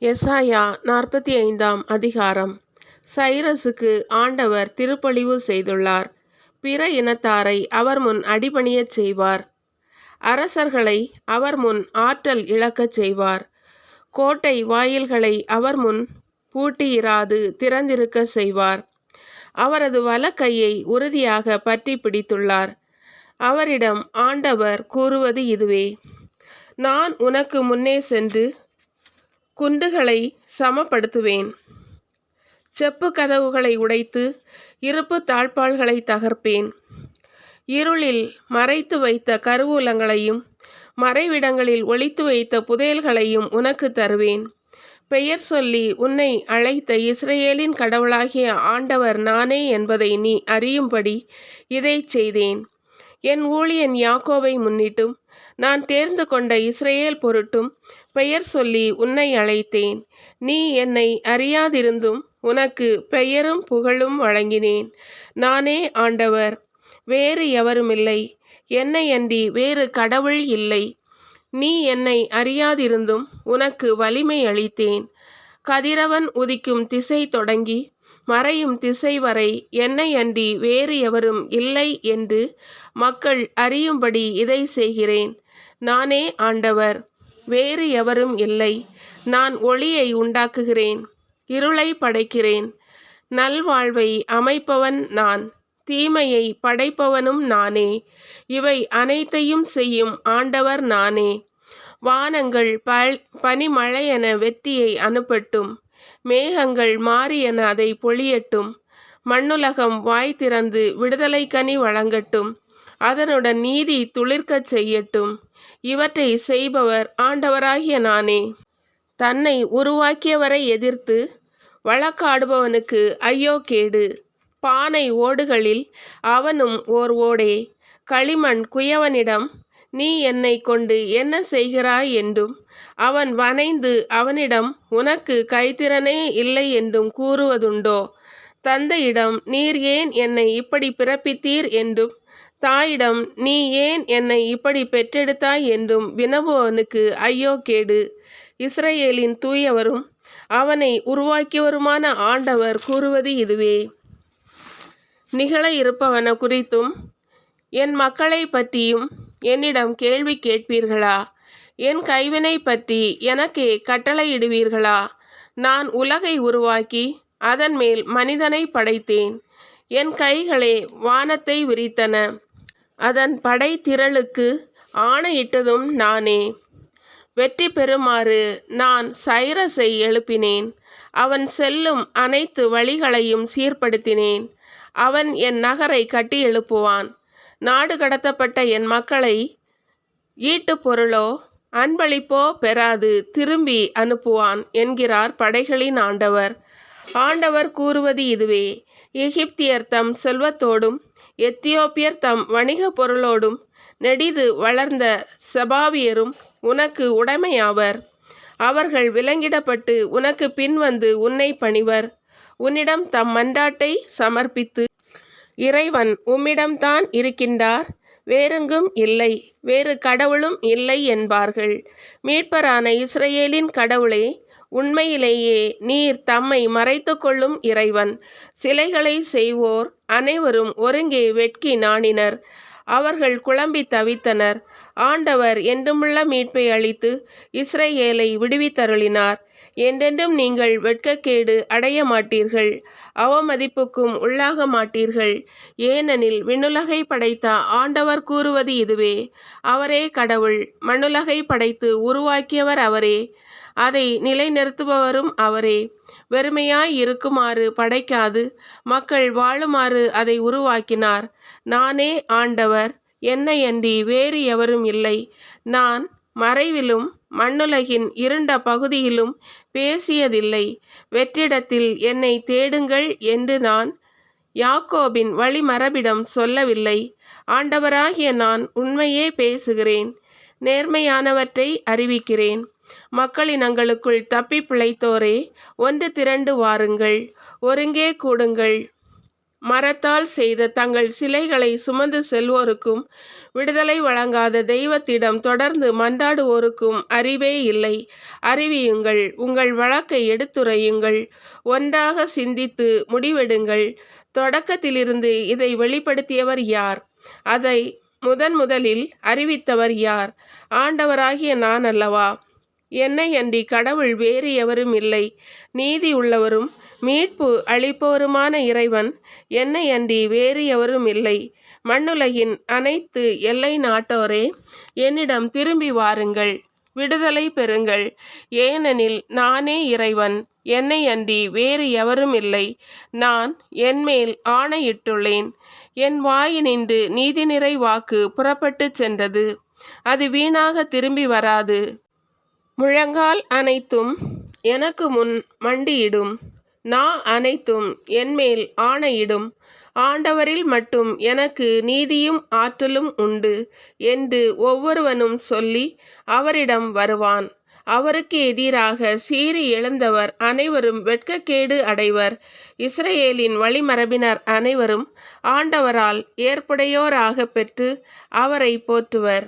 எசாயா 45ஆம் அதிகாரம். சைரசுக்கு ஆண்டவர் திருப்பொழிவு செய்துள்ளார். பிற இனத்தாரை அவர் முன் அடிபணியச் செய்வார். அரசர்களை அவர் முன் ஆற்றல் இழக்கச் செய்வார். கோட்டை வாயில்களை அவர் முன் பூட்டியிராது திறந்திருக்க செய்வார். அவரது வலக்கையை உறுதியாக பற்றி பிடித்துள்ளார். அவரிடம் ஆண்டவர் கூறுவது இதுவே: நான் உனக்கு முன்னே சென்று குன்றுகளை சமப்படுத்துவேன். செப்பு கதவுகளை உடைத்து இருப்பு தாழ்பாள்களை தகர்ப்பேன். இருளில் மறைத்து வைத்த கருவூலங்களையும் மறைவிடங்களில் ஒளித்து வைத்த புதையல்களையும் உனக்கு தருவேன். பெயர் சொல்லி உன்னை அழைத்த இஸ்ரேலின் கடவுளாகிய ஆண்டவர் நானே என்பதை நீ அறியும்படி இதைச் செய்தேன். என் ஊழியன் யாக்கோபை முன்னிட்டும் நான் தேர்ந்து கொண்ட இஸ்ரேல் பொருட்டும் பெயர் சொல்லி உன்னை அழைத்தேன். நீ என்னை அறியாதிருந்தும் உனக்கு பெயரும் புகழும் வழங்கினேன். நானே ஆண்டவர், வேறு எவருமில்லை. என்னையன்றி வேறு கடவுள் இல்லை. நீ என்னை அறியாதிருந்தும் உனக்கு வலிமை அளித்தேன். கதிரவன் உதிக்கும் திசை தொடங்கி மறையும் திசை வரை என்னையன்றி வேறு எவரும் இல்லை என்று மக்கள் அறியும்படி இதை செய்கிறேன். நானே ஆண்டவர், வேறு எவரும் இல்லை. நான் ஒளியை உண்டாக்குகிறேன், இருளை படைக்கிறேன். நல்வாழ்வை அமைப்பவன் நான், தீமையை படைப்பவனும் நானே. இவை அனைத்தையும் செய்யும் ஆண்டவர் நானே. வானங்கள் பனிமழையென வெற்றியை அனுப்பட்டும், மேகங்கள் மாறியென அதை பொழியட்டும். மண்ணுலகம் வாய் திறந்து விடுதலை கனி வழங்கட்டும், அதனுடன் நீதி துளிர்க்கச் செய்யட்டும். இவற்றை செய்பவர் ஆண்டவராகிய நானே. தன்னை உருவாக்கியவரை எதிர்த்து வழக்காடுபவனுக்கு ஐயோ கேடு. பானை ஓடுகளில் அவனும் ஓர் ஓடே. களிமண் குயவனிடம் நீ என்னை கொண்டு என்ன செய்கிறாய் என்றும் அவன் வனைந்து அவனிடம் உனக்கு கைத்திறனே இல்லை என்றும் கூறுவதுண்டோ? தந்தையிடம் நீர் ஏன் என்னை இப்படி பிறப்பித்தீர் என்றும் தாயிடம் நீ ஏன் என்னை இப்படி பெற்றெடுத்தாய் என்றும் வினவுவனுக்கு ஐயோ கேடு. இஸ்ரேலின் தூயவரும் அவனை உருவாக்கியவருமான ஆண்டவர் கூறுவது இதுவே: நிகழ இருப்பவன குறித்தும் என் மக்களை பற்றியும் என்னிடம் கேள்வி கேட்பீர்களா? என் கைவினை பற்றி எனக்கே கட்டளையிடுவீர்களா? நான் உலகை உருவாக்கி அதன் மேல் மனிதனை படைத்தேன். என் கைகளே வானத்தை விரித்தன. அதன் படைத்திரளுக்கு ஆணையிட்டதும் நானே. வெற்றி பெறுமாறு நான் சைரஸை எழுப்பினேன். அவன் செல்லும் அனைத்து வழிகளையும் சீர்படுத்தினேன். அவன் என் நகரை கட்டி எழுப்புவான். நாடு கடத்தப்பட்ட என் மக்களை ஈட்டு பொருளோ அன்பளிப்போ பெறாது திரும்பி அனுப்புவான் என்கிறார் படைகளின் ஆண்டவர். ஆண்டவர் கூறுவது இதுவே: எகிப்தியர் தம் செல்வத்தோடும் எத்தியோப்பியர் தம் வணிக பொருளோடும் நெடிது வளர்ந்த செபாவியரும் உனக்கு உடைமையாவர். அவர்கள் விலங்கிடப்பட்டு உனக்கு பின்வந்து உன்னை பணிவர். உன்னிடம் தம் மன்றாட்டை சமர்ப்பித்து, இறைவன் உம்மிடம்தான் இருக்கின்றார், வேறெங்கும் இல்லை, வேறு கடவுளும் இல்லை என்பார்கள். மீட்பரான இஸ்ரேலின் கடவுளே, உண்மையிலேயே நீர் தம்மை மறைத்து கொள்ளும் இறைவன். சிலைகளை செய்வோர் அனைவரும் ஒருங்கே வெட்கி நாணினர். அவர்கள் குழம்பி தவித்தனர். ஆண்டவர் என்றுமுள்ள மீட்பை அளித்து இஸ்ரேலை விடுவித்தருளினார். என்றென்றும் நீங்கள் வெட்கக்கேடு அடைய மாட்டீர்கள், அவமதிப்புக்கும் உள்ளாக மாட்டீர்கள். ஏனெனில் விண்ணுலகை படைத்த ஆண்டவர் கூறுவது இதுவே: அவரே கடவுள், மண்ணுலகை படைத்து உருவாக்கியவர் அவரே, அதை நிலைநிறுத்துபவரும் அவரே. வெறுமையாய் இருக்குமாறு படைக்காது மக்கள் வாழுமாறு அதை உருவாக்கினார். நானே ஆண்டவர், என்னையன்றி வேறு எவரும் இல்லை. நான் மறைவிலும் மண்ணுலகின் இருண்ட பகுதியிலும் பேசியதில்லை. வெற்றிடத்தில் என்னை தேடுங்கள் என்று நான் யாக்கோபின் வழிமரபிடம் சொல்லவில்லை. ஆண்டவராகிய நான் உண்மையே பேசுகிறேன், நேர்மையானவற்றை அறிவிக்கிறேன். மக்களினங்களுக்குள் தப்பி பிழைத்தோரே, ஒன்று திரண்டு வாருங்கள், ஒருங்கே கூடுங்கள். மரத்தால் செய்த தங்கள் சிலைகளை சுமந்து செல்வோருக்கும் விடுதலை வழங்காத தெய்வத்திடம் தொடர்ந்து மன்றாடுவோருக்கும் அறிவே இல்லை. அறிவியுங்கள், உங்கள் வழக்கை எடுத்துரையுங்கள், ஒன்றாக சிந்தித்து முடிவெடுங்கள். தொடக்கத்திலிருந்து இதை வெளிப்படுத்தியவர் யார்? அதை முதலில் அறிவித்தவர் யார்? ஆண்டவராகிய நான் அல்லவா? என்னையன்றி கடவுள் வேறு எவரும் இல்லை. நீதி உள்ளவரும் மீட்பு அளிப்பவருமான இறைவன் என்னையன்றி வேறு எவரும் இல்லை. மண்ணுலகின் அனைத்து எல்லை நாட்டோரே, என்னிடம் திரும்பி வாருங்கள், விடுதலை பெறுங்கள். ஏனெனில் நானே இறைவன், என்னையன்றி வேறு எவரும் இல்லை. நான் என்மேல் ஆணையிட்டுள்ளேன். என் வாயினின்று நீதிநிறை வாக்கு புறப்பட்டுச் சென்றது. அது வீணாக திரும்பி வராது. முழங்கால் அனைத்தும் எனக்கு முன் மண்டியிடும், நா அனைத்தும் என்மேல் ஆணையிடும். ஆண்டவரில் மட்டும் எனக்கு நீதியும் ஆற்றலும் உண்டு என்று ஒவ்வொருவனும் சொல்லி அவரிடம் வருவான். அவருக்கு எதிராக சீறி எழுந்தவர் அனைவரும் வெட்கக்கேடு அடைவர். இஸ்ரவேலின் வழிமரபினர் அனைவரும் ஆண்டவரால் ஏற்புடையோராக பெற்று அவரை போற்றுவர்.